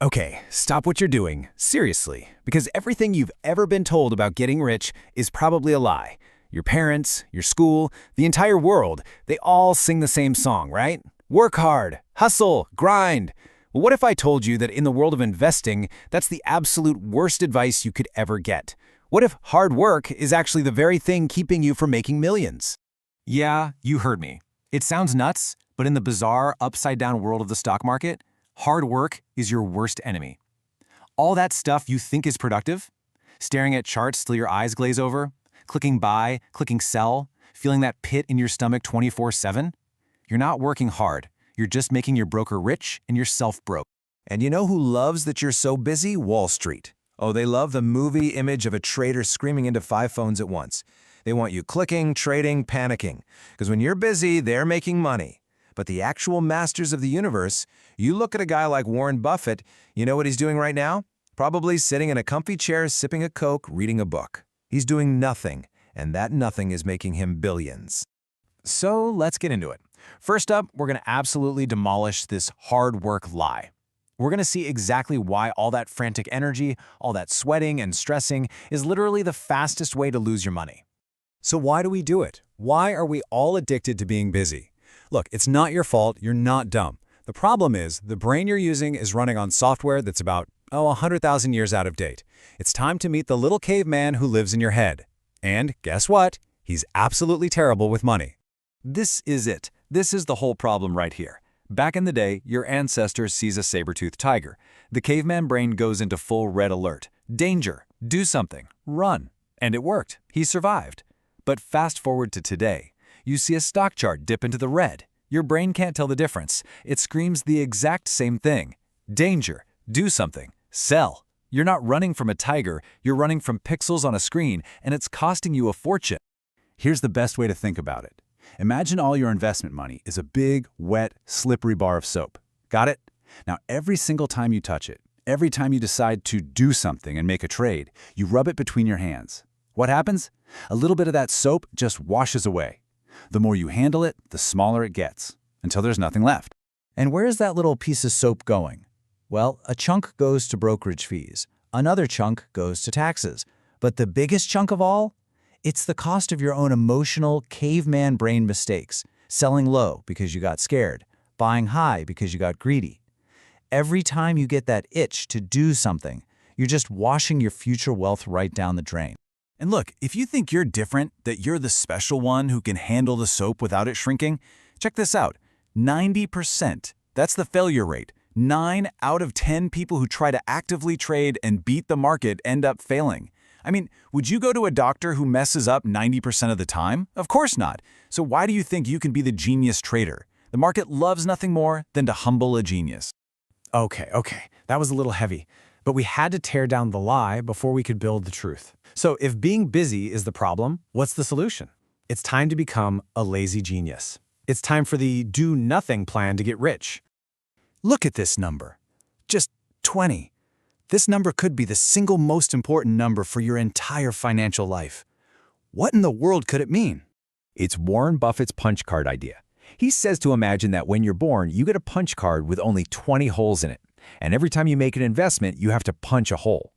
Okay, stop what you're doing, seriously, because everything you've ever been told about getting rich is probably a lie. Your parents, your school, the entire world, they all sing the same song, right? Work hard, hustle, grind. Well, what if I told you that in the world of investing, that's the absolute worst advice you could ever get? What if hard work is actually the very thing keeping you from making millions? Yeah, you heard me. It sounds nuts, but in the bizarre, upside-down world of the stock market, hard work is your worst enemy. All that stuff you think is productive, staring at charts till your eyes glaze over, clicking buy, clicking sell, feeling that pit in your stomach 24/7, you're not working hard. You're just making your broker rich and yourself broke. And you know who loves that you're so busy? Wall Street. Oh, they love the movie image of a trader screaming into 5 phones at once. They want you clicking, trading, panicking. Because when you're busy, they're making money. But the actual masters of the universe, you look at a guy like Warren Buffett, you know what he's doing right now? Probably sitting in a comfy chair, sipping a Coke, reading a book. He's doing nothing, and that nothing is making him billions. So let's get into it. First up, we're going to absolutely demolish this hard work lie. We're going to see exactly why all that frantic energy, all that sweating and stressing is literally the fastest way to lose your money. So why do we do it? Why are we all addicted to being busy? Look, it's not your fault, you're not dumb. The problem is, the brain you're using is running on software that's about, 100,000 years out of date. It's time to meet the little caveman who lives in your head. And guess what? He's absolutely terrible with money. This is it. This is the whole problem right here. Back in the day, your ancestor sees a saber-toothed tiger. The caveman brain goes into full red alert. Danger! Do something! Run! And it worked. He survived. But fast forward to today. You see a stock chart dip into the red. Your brain can't tell the difference. It screams the exact same thing. Danger! Do something! Sell! You're not running from a tiger, you're running from pixels on a screen, and it's costing you a fortune. Here's the best way to think about it. Imagine all your investment money is a big, wet, slippery bar of soap. Got it? Now every single time you touch it, every time you decide to do something and make a trade, you rub it between your hands. What happens? A little bit of that soap just washes away. The more you handle it, the smaller it gets, until there's nothing left. And where's that little piece of soap going? Well, a chunk goes to brokerage fees. Another chunk goes to taxes. But the biggest chunk of all? It's the cost of your own emotional caveman brain mistakes. Selling low because you got scared. Buying high because you got greedy. Every time you get that itch to do something, you're just washing your future wealth right down the drain. And look, if you think you're different, that you're the special one who can handle the soap without it shrinking, check this out. 90%. That's the failure rate. 9 out of 10 people who try to actively trade and beat the market end up failing. I mean, would you go to a doctor who messes up 90% of the time? Of course not. So why do you think you can be the genius trader? The market loves nothing more than to humble a genius. Okay, that was a little heavy. But we had to tear down the lie before we could build the truth. So if being busy is the problem, what's the solution? It's time to become a lazy genius. It's time for the do-nothing plan to get rich. Look at this number. Just 20. This number could be the single most important number for your entire financial life. What in the world could it mean? It's Warren Buffett's punch card idea. He says to imagine that when you're born, you get a punch card with only 20 holes in it. And every time you make an investment, you have to punch a hole.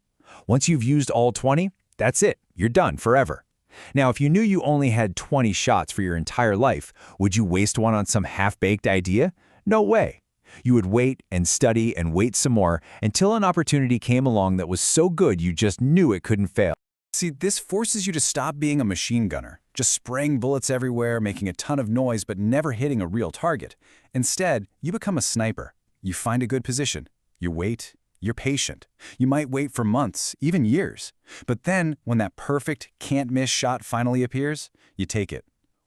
Once you've used all 20, that's it. You're done forever. Now, if you knew you only had 20 shots for your entire life, would you waste one on some half-baked idea? No way. You would wait and study and wait some more until an opportunity came along that was so good you just knew it couldn't fail. See, this forces you to stop being a machine gunner, just spraying bullets everywhere, making a ton of noise but never hitting a real target. Instead, you become a sniper. You find a good position. You wait. You're patient. You might wait for months, even years. But then, when that perfect, can't-miss shot finally appears, you take it.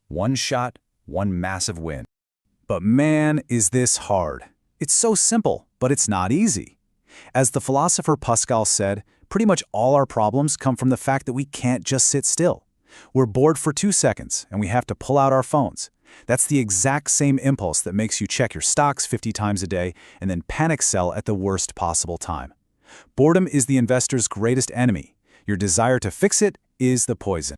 One shot, one massive win. But man, is this hard. It's so simple, but it's not easy. As the philosopher Pascal said, pretty much all our problems come from the fact that we can't just sit still. We're bored for 2 seconds, and we have to pull out our phones. That's the exact same impulse that makes you check your stocks 50 times a day and then panic sell at the worst possible time. Boredom is the investor's greatest enemy. Your desire to fix it is the poison.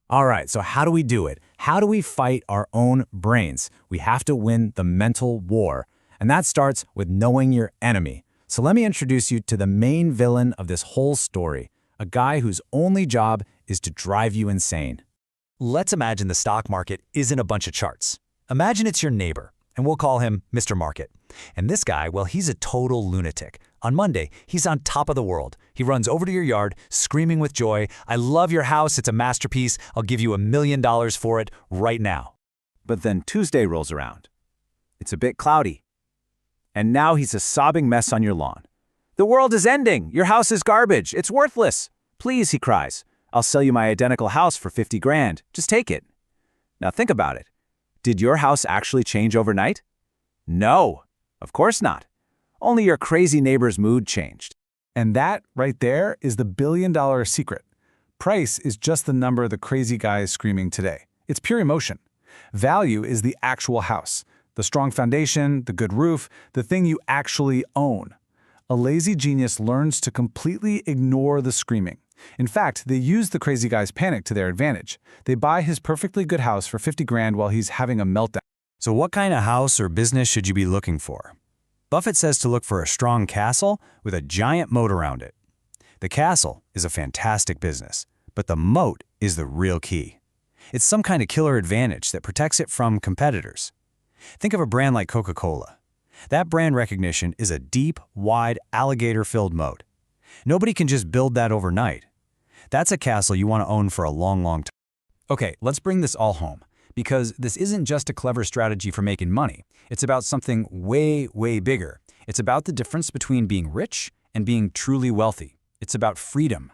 All right, so how do we do it? How do we fight our own brains? We have to win the mental war. And that starts with knowing your enemy. So let me introduce you to the main villain of this whole story, a guy whose only job is to drive you insane. Let's imagine the stock market isn't a bunch of charts. Imagine it's your neighbor, and we'll call him Mr. Market. And this guy, well, he's a total lunatic. On Monday, he's on top of the world. He runs over to your yard, screaming with joy, "I love your house, it's a masterpiece. I'll give you $1 million for it right now." But then Tuesday rolls around. It's a bit cloudy. And now he's a sobbing mess on your lawn. "The world is ending! Your house is garbage! It's worthless! Please," he cries, "I'll sell you my identical house for 50 grand. Just take it." Now think about it. Did your house actually change overnight? No, of course not. Only your crazy neighbor's mood changed. And that, right there, is the billion-dollar secret. Price is just the number the crazy guy is screaming today. It's pure emotion. Value is the actual house, the strong foundation, the good roof, the thing you actually own. A lazy genius learns to completely ignore the screaming. In fact, they use the crazy guy's panic to their advantage. They buy his perfectly good house for 50 grand while he's having a meltdown. So what kind of house or business should you be looking for? Buffett says to look for a strong castle with a giant moat around it. The castle is a fantastic business, but the moat is the real key. It's some kind of killer advantage that protects it from competitors. Think of a brand like Coca-Cola. That brand recognition is a deep, wide, alligator-filled moat. Nobody can just build that overnight. That's a castle you want to own for a long, long time. Okay, let's bring this all home, because this isn't just a clever strategy for making money. It's about something way, way bigger. It's about the difference between being rich and being truly wealthy. It's about freedom.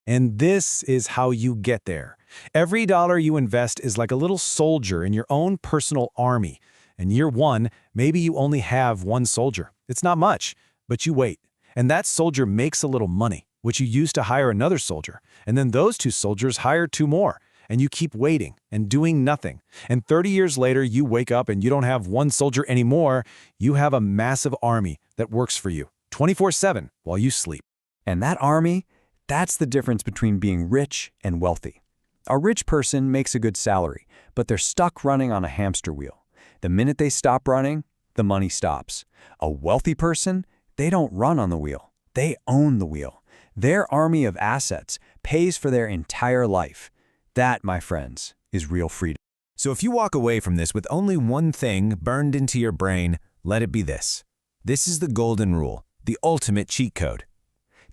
And this is how you get there. Every dollar you invest is like a little soldier in your own personal army. In year one, maybe you only have one soldier. It's not much, but you wait. And that soldier makes a little money, which you use to hire another soldier. And then those two soldiers hire two more. And you keep waiting and doing nothing. And 30 years later, you wake up and you don't have one soldier anymore. You have a massive army that works for you 24/7 while you sleep. And that army, that's the difference between being rich and wealthy. A rich person makes a good salary, but they're stuck running on a hamster wheel. The minute they stop running, the money stops. A wealthy person, they don't run on the wheel. They own the wheel. Their army of assets pays for their entire life. That, my friends, is real freedom. So if you walk away from this with only one thing burned into your brain, let it be this. This is the golden rule, the ultimate cheat code.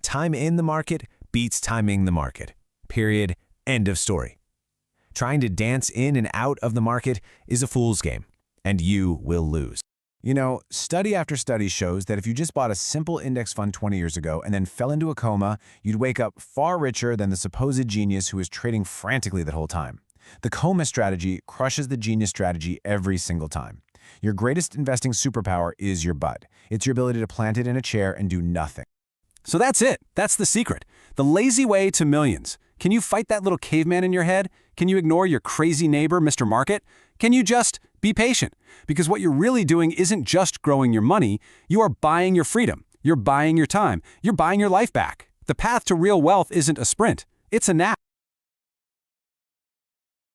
Time in the market beats timing the market. Period. End of story. Trying to dance in and out of the market is a fool's game, and you will lose. You know, study after study shows that if you just bought a simple index fund 20 years ago and then fell into a coma, you'd wake up far richer than the supposed genius who was trading frantically that whole time. The coma strategy crushes the genius strategy every single time. Your greatest investing superpower is your butt. It's your ability to plant it in a chair and do nothing. So that's it. That's the secret. The lazy way to millions. Can you fight that little caveman in your head? Can you ignore your crazy neighbor, Mr. Market? Can you just be patient? Because what you're really doing isn't just growing your money, you are buying your freedom. You're buying your time. You're buying your life back. The path to real wealth isn't a sprint. It's a nap.